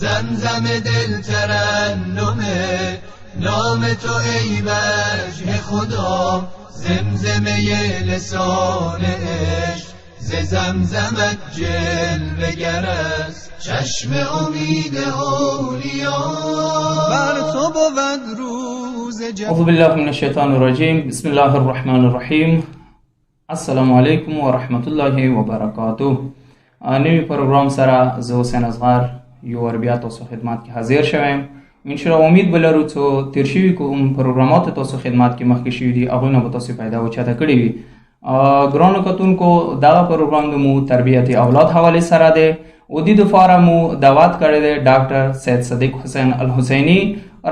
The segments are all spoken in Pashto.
زمزم دل ترنمه نام تو ای وجه خدا، زمزمه لسان عشق ز زمزمت جلوه گر است، چشم امید اولیا بر تو بود روز اعوذ بالله من الشیطان الرجیم. بسم الله الرحمن الرحیم. السلام علیکم و رحمت الله و برکاته. نوی پروگرام سره زه حسین اصغر یو ور بیا تاسو خدمت کې حاضر شوم. انشاءالله امید بلرو چې تیر شوي کوم پروګرامات تاسو خدمت کې مخکې شوي دي هغوی نه به تاسو پیدا او چاته کړي وي. ګرانو کتونکو دغه پروګرام د مو تربیت اولاد حوالې سره دی او دې دپاره مو دعوت کړی دی ډاکټر سید صدیق حسین الحسیني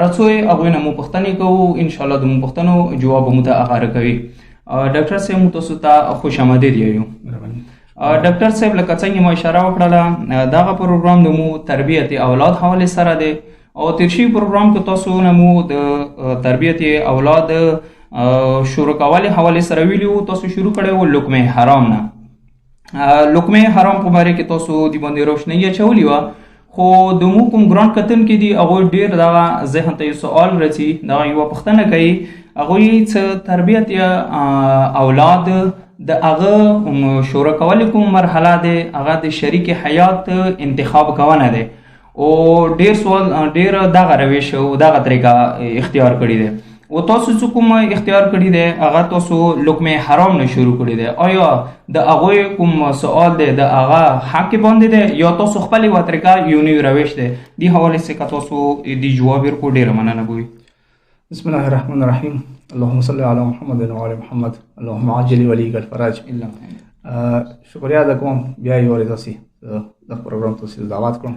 رڅوی هغوی نه مو پوښتنې کوو. انشاءالله د مو پوښتنو جواب مو ته هغه راکوي. ډاکټر صاحب مو تاسو ته خوش آمدید یو. ډاکټر صاحب لکه څنګه مو اشاره وکړله دغه پروګرام د مو تربیت اولاد حوالې سره دی او تیر شوي پروګرام کې تاسو نه مو د تربیت اولاد شروع کولو حوالې سره ویلي وو. تاسو شروع کړی وو لقمه حرام نه. لقمه حرام په باره کې تاسو د باندې روشنۍ اچولې وه، خو د مو کوم ګران کتونکي دي هغوی ډېر دغه ذهن ته یو سوال راځي، دغه یوه پوښتنه کوي هغوی څه تربیت اولاد د هغه شروع کولو کوم مرحله دی هغه د شریک حیات انتخاب کوونه دی او ډېر دغه روش او دغه طریقه اختیار کړي دی او تاسو چې کوم اختیار کړي دی هغه تاسو لقمه حرام نه شروع کړي دی. آیا د هغوی کوم سوال دی د هغه حق باندې دی یا تاسو خپل یوه طریقه یو نوی روش دی دې حوالې څخه تاسو د جواب ورکړو ډېره مننه بوي. بسم الله الرحمن الرحیم. اللهم صل علی محمد و علی محمد. اللهم عجل ولیک الفرج. شکریه ده کوم بیا یو ورځ تاسو د پروګرام تاسو دعوت کوم.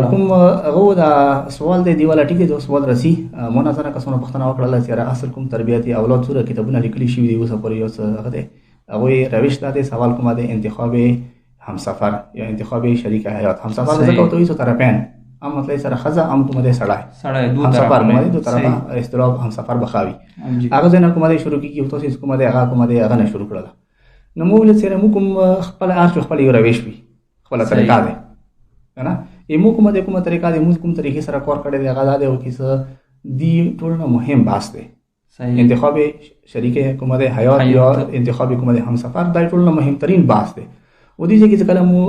کوم هغه دا سوال دی دیواله ټیک دی سوال رسی مونږ سره کسونه پښتنه وکړه چې را اصل کوم تربیتی اولاد سره کتابونه لیکلي شوی دی اوس پورې یو څه هغه دی هغه روش ده سوال کوم دی انتخاب همسفر یا انتخاب شریک حیات. همسفر څه کوي څه طرفین ام مطلب سره خزه ام کوم دی سړی دوه همسفر کوم دی دوه طرفه استراب همسفر بخاوي هغه نه کوم دی شروع کیږي تاسو کوم دی هغه نه شروع کړل. نو موږ سره مو کوم خپل ارچ خپل یو روش وي خپل طریقه ده کنه ایمو کومه طریقه ده موږ کوم طریقې سره کار کړی دی هغه ده او کیسه دی ټول نه مهم بحث دی. انتخاب شریک کومه ده حیات یا انتخاب کومه ده همسفر دا ټول نه مهم ترین بحث دی. و دې چې کله مو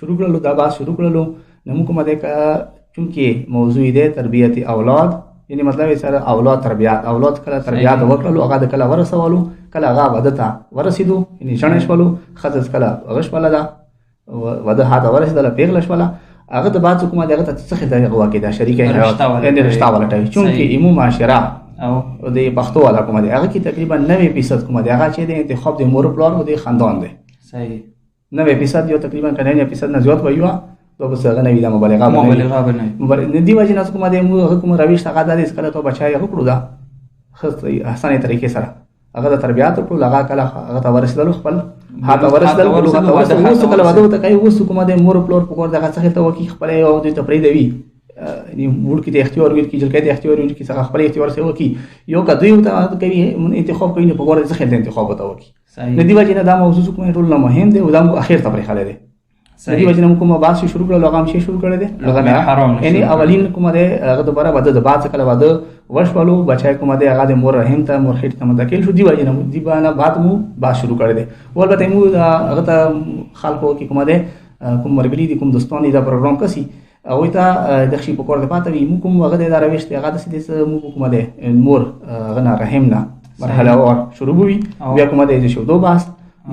شروع کړلو دا بحث شروع کړلو نو موږ کومه ده چونکه موضوع دی تربیت اولاد یعنی مطلب سره اولاد تربیت اولاد کله تربیت وکړلو هغه کله ورسولو کله هغه ودته ورسیدو یعنی شنش ولو خزز کله غش ولا دا وده هاته ورسیدله پیغله شوله هغه د بعد کومه دغه ته څه خدای غوا کې دا شریک حیات یعنی رشتہ والا ټای چونکه ایمو معاشره او د پښتو والا کومه هغه کې تقریبا 90% کومه هغه چې د انتخاب د مور پلان او د خاندان دی. صحیح 90% یو تقریبا 90% نه زیات وایو تو بس هغه نه ویلا مبالغه نه دی وجه نه کومه د مو کوم رويش هغه د اسکله تو بچای وکړو دا خاصه احسانه طریقې سره هغه د تربیات په لغه کله هغه ته ورسېدل خپل هغه ورسېدل اوس کله واده ته کوي اوس کومه د مور پلور په کور دغه څه ته وکی خپل او د تفرید وی یعنی مور کې د اختیار وی کې جلګې د اختیار وی کې څنګه خپل اختیار سره وکی یو کدی ته کوي انتخاب کوي په کور څه د انتخاب ته وکی نه دی وجه نه دا موضوع کوم ټول نه مهم دی او دا اخر ته پرې خاله دی. دی وجه نه کومه بحث شروع کړل هغه هم شروع کړل دی لغه حرام یعنی اولین کومه ده هغه دوباره واده د بعد کله واده وشولو بچای کومه ده هغه د مور رحم ته مور خېټ ته متکل شو دی وجه نه دی باندې بعد مو بحث شروع کړل دی ولته مو هغه ته خلکو کې کومه ده کوم مرګري دي کوم دوستان دا پروګرام کسي او ته د خشي په کور د پاتې مو کوم هغه د رويش ته هغه د سیده مو کومه ده مور غنا رحم نه مرحله اور شروع وي بیا کومه ده شو دو بحث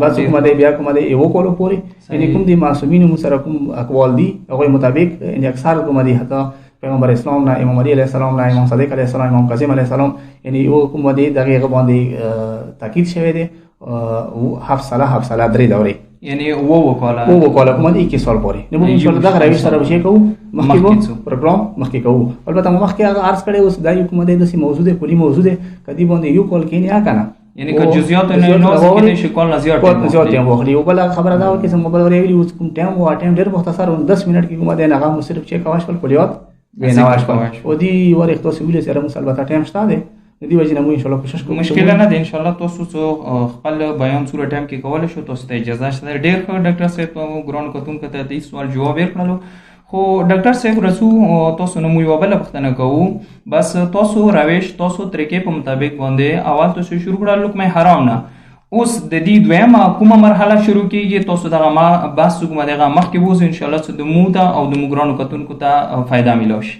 بس کومه دی بیا کومه دی یو کولو پوري یعنی کوم دی معصومین مو سره کوم اقوال دي هغه مطابق یعنی اکثر کومه دی حتی پیغمبر اسلام نه امام علی علیه السلام نه امام صادق علیه السلام امام کاظم علیه السلام یعنی یو کومه دی دغه باندې تاکید شوی دی او حفصله درې دورې یعنی وو کوله کومه دی کې سوال پوري نو موږ ان دغه روي سره وشي کوو مخکې پروګرام مخکې کوو البته مخکې هغه عرض کړي اوس دا یو کومه دی د موضوع دی کلی موضوع دی کدی باندې یو کول کې نه کنه یعنی که جزئیات نه نو کې نشي کول زیات ټیم وخت یو بل خبره دا و چې موبایل ورېلی اوس کوم ټیم ډېر مختصر 10 منټ کې کومه دی نه هغه صرف چیک واش په کلیات ویناواش او دی ورې تاسو ویل سره البته ټیم شته دی دی وجه نه مو ان شاء الله کوشش کوو مشکل نه دی ان شاء الله تاسو خپل بیان سره ټیم کې کولای شو تاسو ته اجازه شته ډېر ښه ډاکټر صاحب ګران کوم کته د سوال جواب ورکړلو خو ډاکټر صاحب رسو تاسو نه مو یوه بله پوښتنه کوو بس تاسو روش تاسو طریقې په مطابق باندې اول تاسو شروع کړه لقمه حرام نه اوس د دې دویمه کومه مرحله شروع کیږي تاسو دغه بحث کومه دغه مخکې بوز ان شاء الله چې د مو ته او د مو ګرانو کتونکو ته فایده میلاو شي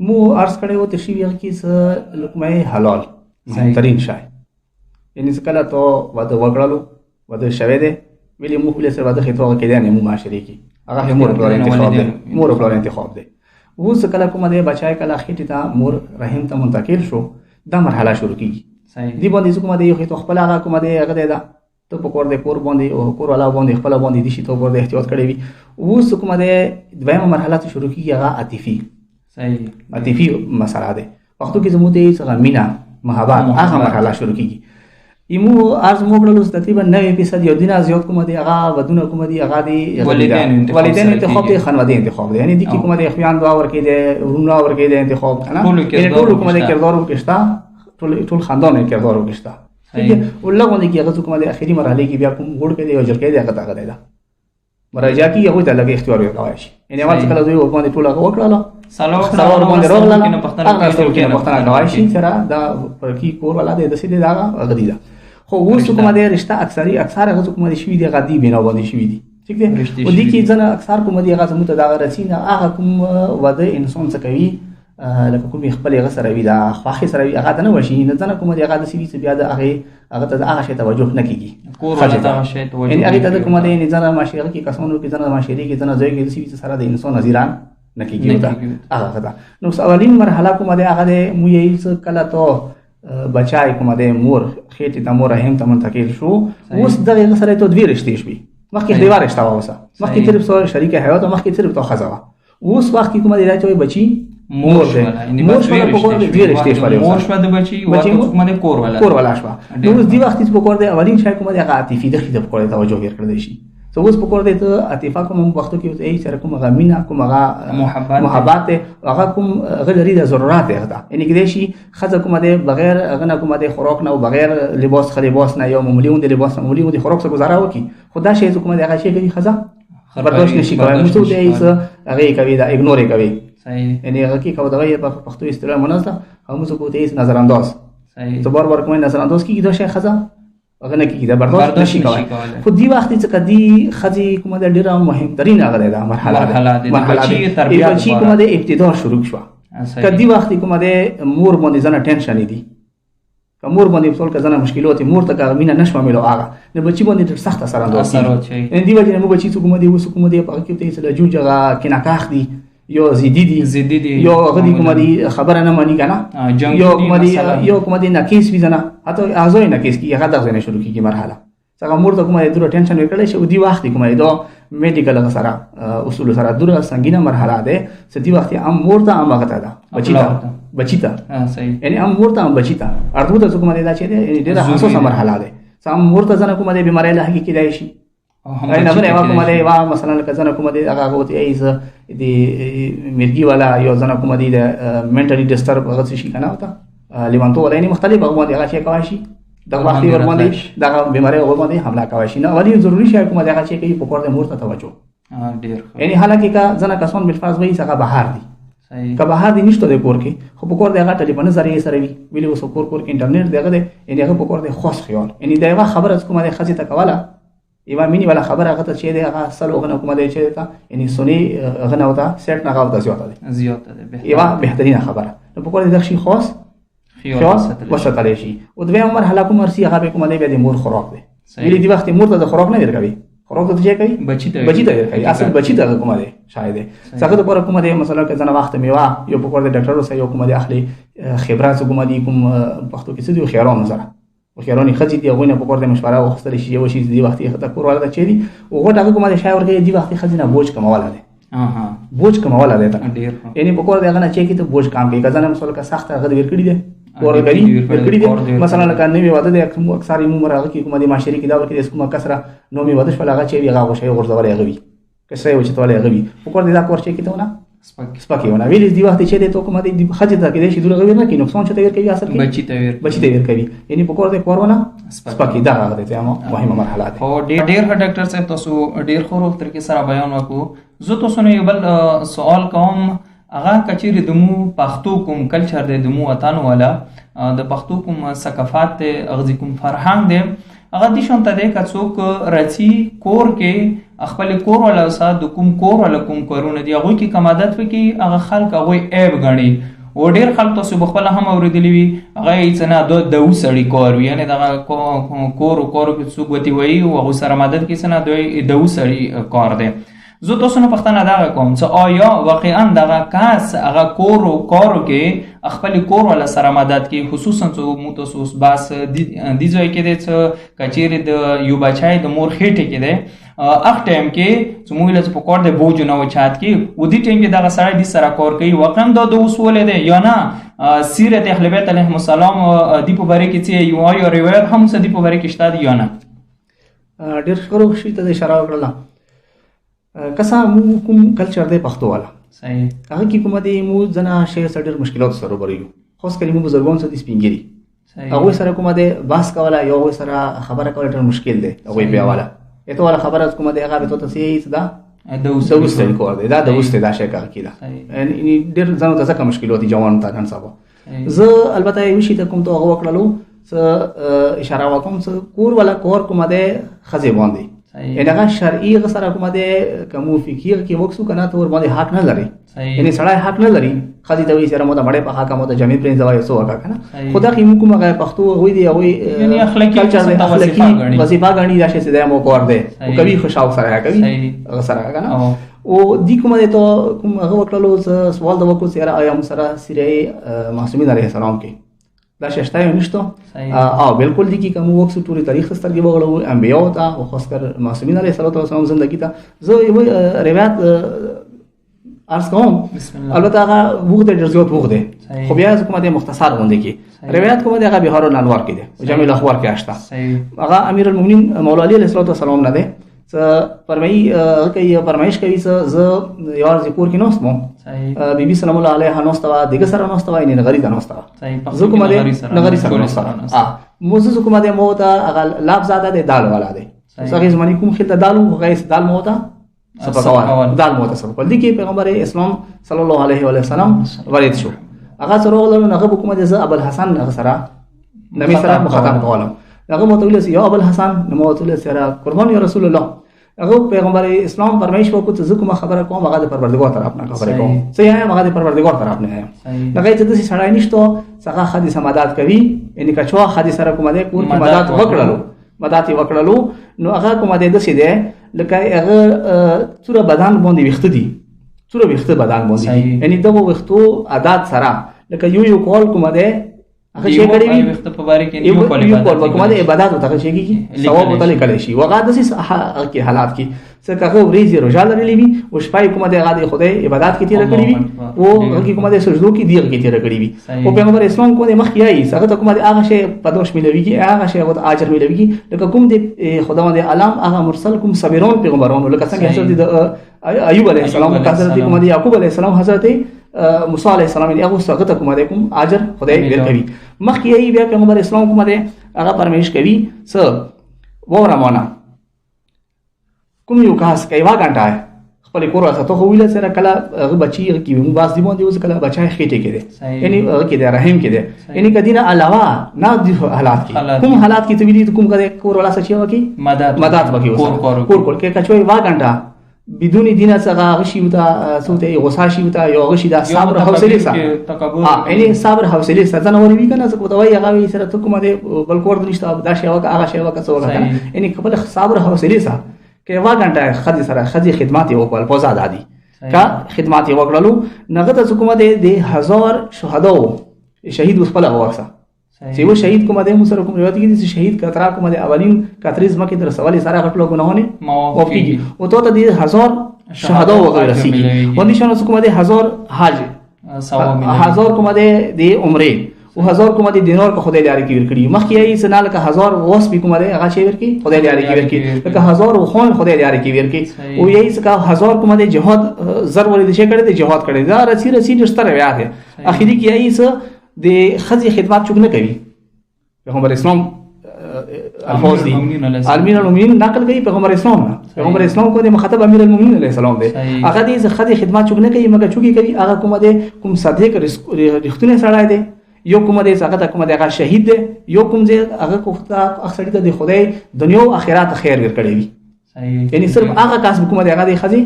مو عرض کړی و تشریح کې څه لقمه حلال مهمترین شای یعنی څه کله تو واده وکړلو واده شوی دی ویلې مو خپل سره واده خېټه وکړی نه مو معاشري کې هغه مور پلار انتخاب دی مور پلار انتخاب دی اوس کله کومه دی بچای کله خېټه ته مور رحم ته منتقل شو دا مرحله شروع کیږي صحیح دی باندې کومه دی خېټه خپل هغه کومه دی هغه دی دا ته په کور دی کور باندې او کور والا باندې خپل باندې دي شي ته ور احتیاط کړی وي اوس کومه دی دویمه مرحله ته شروع کیږي هغه عاطفي صحیح عاطفي مسله ده وختو کې زموږ ته څنګه مینا محبت هغه مرحله شروع کیږي ایمو از موږ تقریبا 90% یو دینه زیات کوم دی هغه ودونه کوم دی هغه دی والدین انتخاب دی خانواده انتخاب دی یعنی د کی کوم دی خویان دعا ورکې دی ورونه ورکې دی انتخاب کنه ټول کوم دی کردار وکښتا ټول خاندان کردار وکښتا ولله باندې کې هغه کوم دی اخیری مرحله کې بیا کوم ګډ کې دی او جل کې دی هغه تاګه دی مراجعه کې هغه ته لګي اختیار ورکوي شي یعنی اول څه کله دوی باندې ټول هغه وکړه سلام باندې راغله هغه پښتنه کوي شي سره دا پرکی کور ولا دی د سیده دا غدي دا خو اوس کومه دی رشتہ اکثر هغه کومه شوی دی غدي بنا باندې شوی دی ٹھیک دی او دي کې ځنه اکثر کومه دی هغه زموږ ته دا رسینه هغه کوم وده انسان څه کوي لکه کوم خپل هغه سره وی دا خواخي سره وی هغه نه وشي نه ځنه کومه دی هغه د سیوی بیا د هغه ته هغه شی توجه نه کیږي کور ولا ته شی توجه یعنی هغه ته کومه دی نه ځنه معاشره کې کسانو کې ځنه معاشره کې ځنه ځای کې د سیوی سره د انسان نظیران نه کیږي هغه دا نو اولین مرحله کومه دی هغه مو یې کله ته بچای کومه دی مور خېټه د مور رحم ته منتقل شو اوس دغه سره ته دوی رشتې شوي مخکې دیوار رشتہ واسه مخکې صرف سره شریک حیات او مخکې صرف تو خزوا اوس وخت کې کومه دی راځي بچي مور په کور دی رشتې شوي مور شو د بچي کومه دی کور ولا شو نو اوس دی وخت په کور دی اولین شای کومه دی هغه عاطفي د خېټه په کور توجه ورکړل شي سو اوس په کور دی ته عاطفه کوم وختو کې ای سره کوم غمینا کوم هغه محبت هغه کوم غلري د ضرورت ده یعنی کې شي خزه کوم دی بغیر غنه کوم دی خوراک نه او بغیر لباس خلیباس نه یا معمولی د لباس معمولی د خوراک څخه گزاره وکي خدا شي کوم دی هغه شي کوي خزه برداشت نشي کوي مو ته ایس هغه کوي دا اګنور کوي صحیح یعنی هغه کې کوم دی په پښتو اصطلاح منځله هم څه کوي ایس نظر انداز صحیح تو بار کوم نظر انداز کیږي دا شي خزه هغه نه کیږي دا برداشت نشي کوي خو دی وخت چې کدي خزي کومه د ډیره مهمترین هغه ده مرحله بچي تربیت بچي کومه د ابتدا شروع شو کدي وخت کومه د مور باندې ځنه ټینشن دي مور باندې ټول کزنه مشکلات مور ته کارمینه نشو ملو هغه نه بچي باندې ډېر سخت اثر انداز کوي دی وجه مو بچي کومه دی وسو کومه دی په کې ته سره جوجه کنا کاخ دي یو زیدی دی یو غدی کومه دی خبره نه مانی کنه یو کومه دی نکیس وی زنه حتی ازوی نکیس کی هغه دغه نه شروع کیږي مرحله څنګه مور ته کومه درو ټینشن وکړي شو دی وخت کومه دا میډیکل سره اصول سره درو سنگینه مرحله ده ستي وخت ام مور ته ام هغه ده بچی ته صحیح یعنی ام مور ته ام بچی ته ارته ته کومه دا چې ډیره حساسه مرحله ده سم مور ته ځنه کومه بیماری له حقیقت دی شي نه بل یو کومه دی وا مثلا کزنه کومه دی هغه غوتی ایز دی مرګي والا یو ځنه کومه دی د منټلی ډیسټرب هغه شي کنه وتا لیوانتو ولا یعنی مختلف هغه هغه شي کوي شي د وخت ور باندې دا بیماری ور باندې حمله کوي شي نه ولی ضروری شي کومه هغه شي کوي په کور د مور ته توجه ډیر یعنی حالکه کا ځنه کسان بالفاظ وایي څنګه بهر دي صحیح که بهر دي نشته د کور کې خو په کور د هغه ټلیفون ذریعہ سره وی ویلو سو کور کې انټرنیټ دغه دی یعنی هغه په کور د خاص خیال یعنی دا یو خبره کومه د خزي تکواله ایوا مینی والا خبره هغه ته چې دی هغه سلو غنه کومه دی چې تا یعنی سونی غنه وتا سیټ نه غاوتا زیاته ده ایوا بهترینه خبره په کور د شي خاص خیال وساتل شي او د ویمر هلاکو مرسي هغه کومه دی د مور خوراک دی ویلي دی وخت مور ته د خوراک نه ورکوي خوراک ته چې کوي بچی ته ورکوي اصل بچی ته کومه دی شاید څنګه د پر کومه دی مثلا که ځنه وخت میوا یو په کور د ډاکټر سره یو کومه دی اخلي خبرات کومه دی کوم وختو کې څه دی خیرون سره خیرونی خځې دی غوینه په کور د مشوره واخستل شي یو شي دی وخت یې خطر کور ولا چي دي او غټه کومه دی شاور کې دی وخت خځې نه بوج کمواله دی بوج کمواله دی یعنی په کور دغه نه چې کې ته بوج کام کوي کزنه مثلا که سخت غد ورکړي دي ورکړي دي مثلا لکه نوې واده د اکثر عمر هغه کې کومه دی معاشري کې دا ورکړي کومه کسره نو می واده شول هغه چې هغه غوښه ورزوري هغه وي کسره و چې توله هغه وي په کور دا کور چې کې ته نه سپکی ونه ویل دی وخت چې ته کومه دی خځه ته کې شي دغه ور نه کې نقصان چته ور کوي اثر کوي بچی ته ور کوي یعنی په کور ته کورونه سپکی دا هغه ته مهمه مرحله ده. او ډیر ډاکټر صاحب تاسو ډیر خو طریقې سره بیان وکړو. زه تاسو نه یو بل سوال کوم، هغه کچېرې د مو پښتو کوم کلچر دی، د مو وطن والا د پښتو کوم ثقافت دی، هغه کوم فرهنګ دی، هغه دې شانته دی که څوک راځي کور کې خپل کور والا سره د کوم کور والا کوم کارونه دي هغوی کې کم عادت وکړي، هغه خلک هغوی عیب ګڼي. او ډېر خلک تاسو به خپله هم اورېدلي وي هغه یې څه نه د اوه سړي کار وي، یعنې دغه کورو کې څوک ورته وایي او هغوی سره مدد کوي څه نه دوی د اوه سړي کار دی. زه تاسو نه پوښتنه دغه کوم چې آیا واقعا دغه کس هغه کورو کارو کې خپل کور والا سره مدد کوي، خصوصا چې مو تاسو اوس بس دې ځای کې دی چې کچېرې د یو بچی د مور خېټې کې دی هغه ټایم کې چې موږ ویل چې په کار د بوج نه وچات کې و دې ټایم کې دغه سړی دې سره کار کوي، واقعا دا د اوس ولې دی یا نه سیرت اهل بیت علیهم السلام دې په باره کې څه یو آیا روایت هم څه دې په باره کې شته دي یا نه؟ ډېر ښه شي ته اشاره وکړله. کسا مو کوم کلچر دی پښتو والا صحیح هغه کې کومه دی مو ځنه شی سره ډېر مشکلات سره وبريو، خاص کری مو بزرګان سره سپینګری هغه سره کومه دی باس کوله یا هغه سره خبره کول ډېر مشکل دی. هغه بیا والا اته والا خبره کومه دی هغه ته څه صدا د اوسه کور دی دا د اوسه دا شی کار کیدا ان ډېر ځنه ته څه مشکلات دي جوان ته نن سبا. زه البته یو شی ته کوم ته هغه وکړلو څه اشاره وکم څه کور والا کور کومه دی خزه باندې یعنی هغه شرعي سره کومه دی کوم فقیر کې وکسو کنه ته ور باندې حق نه لري، یعنی سړی حق نه لري خدي دوی سره مو د مړې په حق مو د جمعي پرنځ وای سو وکړه کنه خدا کې مو کومه پښتو وې دی او یعنی اخلاقی وظیفه غني دا شی سده مو کور دی او کوي خوشاو سره کوي هغه سره کنه او دی کومه دی ته کوم هغه وکړلو سوال د وکړو سره آیا مو سره سیره معصومین علیه السلام کې دا ششته یو نشته او بالکل دي کې کوم وخت ټول تاریخ سترګې وغړو انبیاء ته او خاص کر معصومین علیه السلام زندگی ته زه یو روایت ارز کوم. البته هغه وخت ډېر زیات وخت دی خو بیا کومه دی مختصر غونډه کې روایت کومه دی هغه بهار الانوار کې دی جامع الاخبار کې اشته هغه امیر المؤمنین مولا علی علیه السلام نه دی فرمایي کوي فرمایش کوي زه یار ذکر کې نوستم بیبي سلام الله علیها نوستوا دغه سره نوستوا یې نه غری ته نوستوا زه کومه دی نغری سره نوستوا موزه کومه دی مو ته هغه لاب زاده دی دال والا دی څنګه زمانی کوم خل ته دالو غیس دال مو ته سبقوال دال مو ته سبقوال دي کې پیغمبر اسلام صلی الله علیه و سلم ورید شو هغه سره ولنو هغه کومه دی زه ابو الحسن هغه سره نبی سره مخاطب کولم هغه متولس یا ابو الحسن نو متولس سره قربان یا رسول الله هغه پیغمبر اسلام فرمایش وکړو چې زه کومه خبره کوم هغه د پروردګار طرف نه خبره کوم صحیح هغه د پروردګار طرف نه هغه چې د سړی نشته څنګه خدي سمادات کوي یعنی کچوا خدي سره کومه ده کور کې مدد وکړلو نو هغه کومه ده د سې ده لکه هغه څوره بدن باندې وخت دي څوره وخت بدن باندې یعنی دغه وختو عادت سره لکه یو کول کومه ده هغه شي کړی وي وخت په باره کې یو کول کومه ده عبادت ته شي کې ثواب ته لیکل شي وغه د سې کې حالات کې څنګه هغه ورېځي روزه لري وي او شپای کومه ده هغه خدای عبادت کې تیر کړی وي او هغه کومه ده سجدو کې دیر کې تیر کړی وي او پیغمبر اسلام کومه مخ یې هغه کومه ده هغه شی په دوش ملوي کې هغه شی او اجر ملوي لکه کوم ده خداوند عالم هغه مرسل کوم صبرون پیغمبرانو لکه څنګه حضرت ایوب علیه السلام حضرت کومه ده یعقوب علیه السلام حضرت موسی علیه السلام یې هغه څنګه کومه ده کوم اجر خدای ورکوي مخ یې بیا پیغمبر اسلام کومه ده هغه پرمیش کوي څه وورمانه کوم یو کاس کوي وا غنټه خپل کور واسه ته ویل سره کله هغه بچی کی موږ باز دی باندې اوس کله بچای خېټه کړي یعنی کې ده رحم کې ده یعنی کدینه علاوه نه دي حالات کې کوم حالات کې ته ویلی کوم کده کور ولا سچي وکی مدد وکي کور کې کچوي وا غنټه بدون دینه څنګه غشي وتا سوته غوسه شي وتا یو غشي دا صبر حوصله سره یعنی صبر حوصله سره ځنه وري وی کنه څه کوي هغه سره ته کومه بل کور نشته دا شی وکه هغه شی وکه څه وکه یعنی خپل صبر حوصله سره کې وا غنټه خدي سره خدي خدمات یو کول پوزا دادي کا خدمات یو کړلو نغه ته کومه د 1000 شهدا شهید وسپل اوسه چې و شهید کومه د مسره کوم روایت کې چې شهید کترا کومه د اولین کاتریز مکه در سوالي سره غټلو ګناهونه موافقي او ته د 1000 شهدا وغیرہ سیږي ونی شنو کومه د 1000 حج 1000 کومه د عمره او 1000 کومه دي دینار که خدای لري کې ورکړي مخکې یې سنال که 1000 وس به کومه دي هغه شی ورکړي خدای لري کې ورکړي که 1000 خون خدای لري کې ورکړي او یې څخه 1000 کومه دي جهاد زر ولې شي کړي دي جهاد کړي دا رسی ډستر بیا ده اخیری کې یې څه د خزي خدمات چوک نه کوي پیغمبر اسلام الفاظ دي امیر المؤمنین نقل کوي پیغمبر اسلام کو د مخاطب امیر المؤمنین علیه السلام دی هغه دې خدای خدمات چوک نه کوي مګر چوکي کوي هغه کومه دي کوم صادق رښتونه سړی دی یو کومه دې هغه کومه دې هغه شهید دی یو کوم دې هغه کوفتا اکثریت د خدای دنیا او آخرت خیر ورکړي وي یعنی صرف هغه کس کومه دې هغه خزي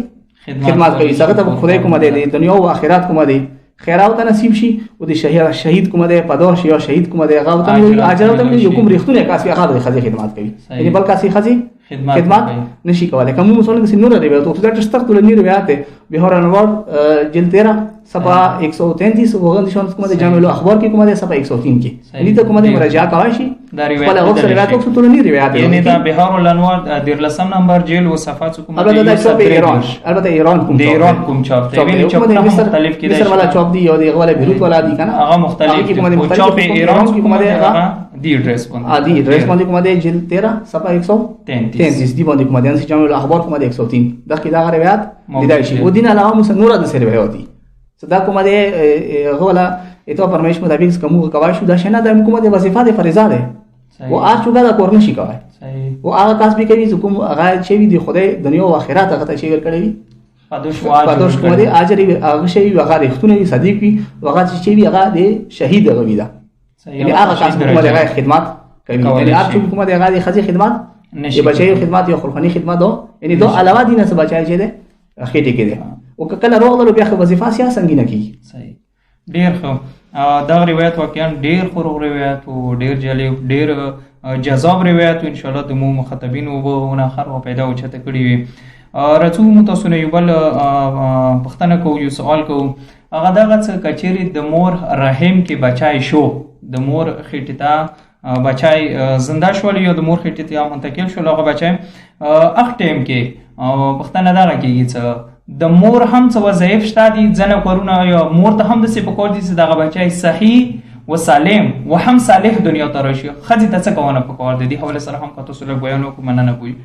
خدمات کوي هغه ته خدای کومه دې دنیا او آخرت کومه دې خیرات نصیب شي او د شهید کومه ده پاداش یا شهید کومه ده هغه ته اجر ته یو کوم ریښتونه کاسي هغه د خزي خدمات کوي یعنی بل کاسي خزي خدمات نشي کولای کوم مسلمان چې نور روایت او د تشتر ټول نه روایت بهار انوار جلد 13 صفحه 133 وغند شون کومه ده جامع الاخبار کې کومه ده صفحه 103 کې یعنی ته کومه ده مراجعه کوي شي دا روایت او ټول نه روایت یعنی دا بهار الانوار د لسم نمبر جیل او صفحات کومه ده البته ایران کوم چاپ دی ویل چاپ مختلف کې مصر والا چاپ دی یا دی والا بیروت والا دی کنه هغه مختلف چاپ ایران کومه ده دی ایڈریس باندې کومه ده جیل 13 صفحه 133 دی باندې کومه ده ان جامع الاخبار کومه ده 103 دا کې دا روایت لیدای شي او دین علاوه مسنوره د سره روایت دي صدا کومه ده غولا ایتو فرمایش مطابق کوم کوي شو دا شنه د کومه ده وظیفه ده فریضه ده او هغه څنګه دا کور نشي کوي او هغه کس به کوي چې کوم هغه شی دی خدای دنیا او آخرت هغه ته شی ورکړي پادوش کومه ده اجر هغه شی هغه رښتونه صدیق وي هغه شی وی هغه د شهید غوي ده یعنی هغه کس کومه ده خدمات کوي یعنی هغه کومه ده هغه خزي خدمات نشي بچي خدمات یا خلقانی خدمات دو یعنی دو علاوه دي نه څه بچای چي ده خېټه کې ده او کله روغ له بیا وظیفه سیا څنګه کی صحیح ډیر خو دا روایت واقعا ډیر خورو روایت او ډیر جالب ډیر جذاب روایت ان شاء الله د مو مخاطبین او به اخر او پیدا او چته کړی وي رسول متوسنه یو بل پښتنه کو یو سوال کو هغه دغه څه کچيري د مور رحم کې بچای شو د مور خېټه تا بچای زنده شول یا د مور خېټه ته منتقل شول هغه بچای اخ ټیم کې پښتنه دغه کېږي څه د مور هم څه وظایف شته دي ځنه کورونه یا مور ته هم د څه پکور دي چې دغه بچای صحیح و سالم و هم صالح دنیا ته راشي خځې ته څه کوونه پکور دي حواله سره هم کته سره بیان وکړو مننه کوي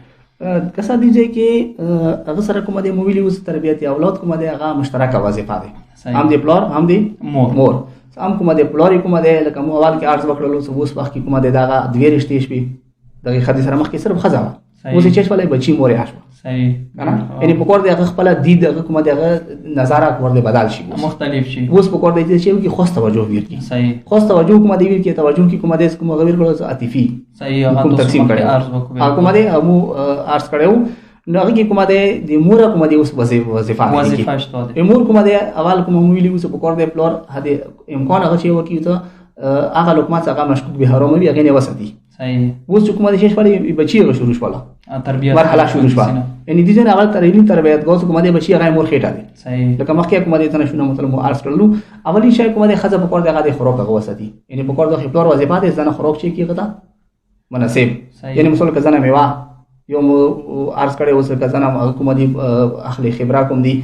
کسا دیږي کې هغه سره کومه د موبایل اوس تربیت اولاد کومه د هغه مشترکه وظیفه ده هم د پلار هم د مور هم کومه د پلار کومه د لکه مو اول کې ارز وکړلو سو اوس وخت کې کومه د دغه دوی رشتې شپې دغه خځې سره مخ کې صرف خځه اوس چې ولې بچي مور یې شو صحیح کنه یعنی پکور د خپل دید دغه کومه دغه نظارات ورته بدل شي مختلف شي اوس پکور د دې چې خاص توجه ورکی صحیح خاص توجه کومه دی ورکی توجه کی کومه د کومه غویر کړو عاطفي صحیح هغه تقسیم کړو هغه کومه دی مو ارز کړو نو هغه کومه د مور کومه دی اوس وظیفه شته مور کومه دی اول کومه ویلی اوس پکور د پلور هدا امکان هغه چې وکی ته هغه لوکمات هغه مشکوک به حرام وي هغه نه وسدي صحیح اوس کومه د شش پړې بچي شروع شولا تربیت مرحله شروع شوه یعنی د دې اول تربیت غوښ کومه د بچي هغه مور خېټه دي صحیح لکه مخکې کومه د تنه شنو مطلب مو ارز کړلو اولی شی کومه د خزه پکور د هغه د خوراک هغه وسدي یعنی پکور د خپلور وظیفه ده ځنه خوراک چې کیږي مناسب یعنی مثلا کزنه میوه یو ارز کړي اوس کزنه کومه دی اخلي خبره کوم دی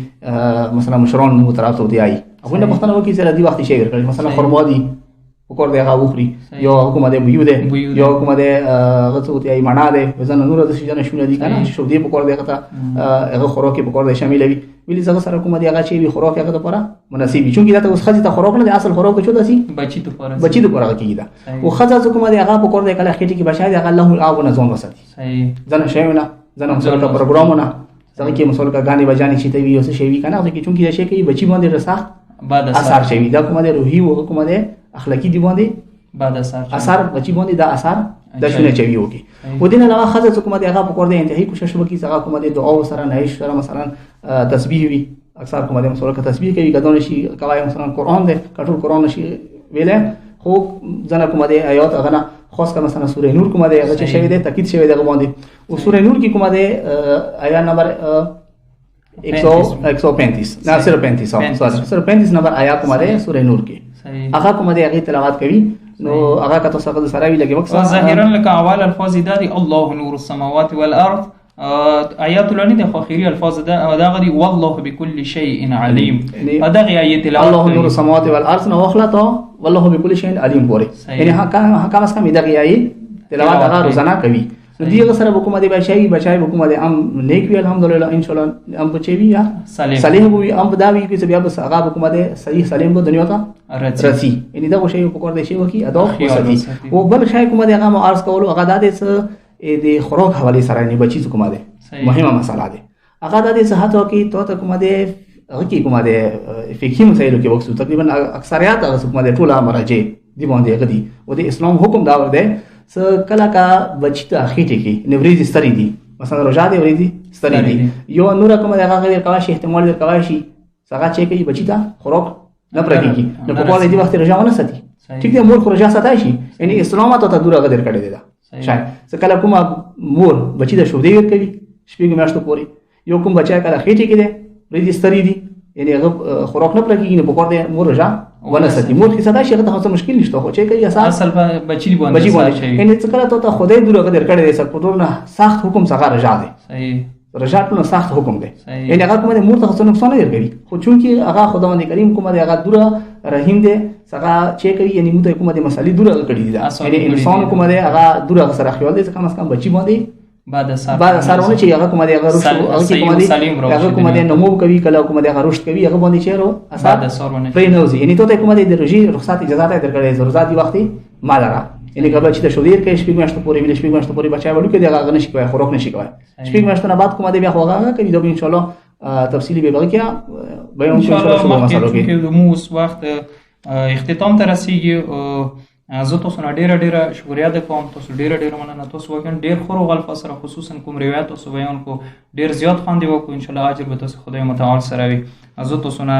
مثلا مشرون مو طرف ته دی هغه نه پښتنه وکي چې د وخت شي ورکړي مثلا خرما دی پکور دی هغه وخري یا کومه دی بيو دی یا کومه دی غڅو دی ایمانا دی ځنه نور د شي شونه دی کنه شو دی پکور دی هغه هغه خوراک پکور دی شامل وي ویل زغه سره کومه دی هغه چې وی خوراک هغه لپاره مناسب وي چونکی دا اوس خځه ته خوراک نه اصل خوراک چود دي بچی ته پاره کیږي دا او خځه کومه دی هغه پکور دی کله خېټه کې بشای هغه الله او نه ځون وساتي صحیح ځنه شیونه ځنه مسلک پروګرامونه ځکه کې مسلک غاني بجاني چې دی اوس شی وی کنه ځکه چونکی دا شی کې بچی باندې رسا بعد اثر شي دا کومه دی روحي او کومه دی اخلاقی دی باندې بعد اثر بچی باندې دا اثر د شنه چوي وکي و دین علاوه خزه کومه دی هغه پکور دی انتهایی کوشش وکي هغه کومه دی دعا سره نه سره مثلا تسبیح وی اکثر کومه دی مثلا تسبیح کوي کدون شي کوي مثلا قران دی کټول قران شي ویله خو ځنه کومه دی آیات هغه خاص کا مثلا سوره نور کومه دی هغه چې شوی دی تاکید شوی دی باندې او سوره نور کې کومه دی آیات نمبر 135 نه 135 نمبر آیات کومه دی سوره نور کې هغه کومه دی هغه تلاوت کوي نو هغه کته څنګه سره وی لګي وکړه ظاهرا لك اول الفاظ دادي الله نور السماوات والارض آیات الله نه د اخیری الفاظ ده دا غدي والله بكل شيء علیم دغه آیت تلاوت الله نور السماوات والارض نو اخلاطه والله بكل شيء علیم پورې یعنی ها کم از کم دغه آیت تلاوت هغه روزانه کوي نو دیغه سره حکومت دی بچای حکومت ام نیک وی الحمدلله ان شاء الله ام بچی وی صالح وی ام داوی کی بیا بس هغه حکومت صحیح سالم کو دنیا ته رسی یعنی دا شی په کور دی شی وکي ادا وسدي او بل شای حکومت هغه مو عرض کولو هغه د د خوراک حواله سره نه بچی حکومت مهمه مسله ده هغه د صحت وکي تو ته حکومت هغه کی حکومت فقہی مسایلو کې وکړو تقریبا اکثریت هغه حکومت ټول مراجع دی باندې غدي او د اسلام حکم دا ور ده س کله کا بچی ته اخیټه کې نوریز ستری دي مثلا روزه دی ورېدي ستری دي یو نور کوم دغه غیر کاوشي احتمال در کاوشي څنګه چې کوي بچی ته خوراک نه پرېږي نو په کومه دی وخت روزه ونه ساتي ٹھیک دی مور روزه ساتای شي یعنی اسلام ته دوره غدر کړی دی دا شاید څ کله کوم مور بچی ته شو دی ور کوي شپږ میاشتو پورې یو کوم بچا کله اخیټه کې دی ورېدي ستری دي یعنی هغه خوراک نه پرېږي نه په کومه دی مور روزه ونه ساتي مور کې ساده شي هغه ته مشکل نشته خو چې کوي اصل بچی باندې یعنی څه کله ته خدای دوره غدر کړی دی څه په ټول نه سخت حکم څنګه رجا دی صحیح رجا ټول سخت حکم دی یعنی هغه کومه مور ته څه نقصان نه ورګوي خو چونکی هغه خدای کریم کومه هغه دوره رحیم دی څنګه چې کوي یعنی موږ ته کومه مسالې دوره کړی دی یعنی انسان کومه هغه دوره سره خیال دی کم از کم بچی باندې بعد سرونه چې هغه کومه هغه رشد هغه کومه نمو کوي کله کومه هغه رشد کوي هغه باندې چیرو بعد سرونه پرینوزي یعنی ته کومه د رجی رخصت اجازه ته درکړې ضرورت دی وختي مالره یعنی کله چې د شودیر کې شپږ میاشتې پورې ویل شپږ میاشتې پورې بچا وړو کې دغه نشي کوي خوراک نشي کوي شپږ میاشتې نه بعد کومه دی بیا هغه کوي دا ان شاء الله تفصیلی به بگی بیان ان شاء الله مخکې چې مو اوس وخت اختتام ته رسیږي زه تاسو نه ډیره شکریا ده کوم تاسو ډیره مننه تاسو وکړ ډیر خورو غلط سره خصوصا کوم روایت تاسو بیان کو ډیر زیات خواندې وکړو ان شاء الله اجر به تاسو خدای متعال سره وي زه تاسو نه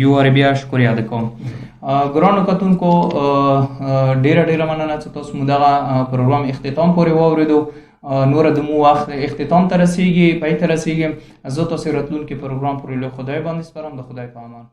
یو ور بیا شکریا ده کوم ګرانو کتونکو ډیره مننه چې تاسو موږ پروګرام اختتام پورې واوریدو نور د مو وخت اختتام ته رسیږي پای ته رسیږي زه تاسو راتلونکي پروګرام پورې له خدای باندې سپارم د خدای په امان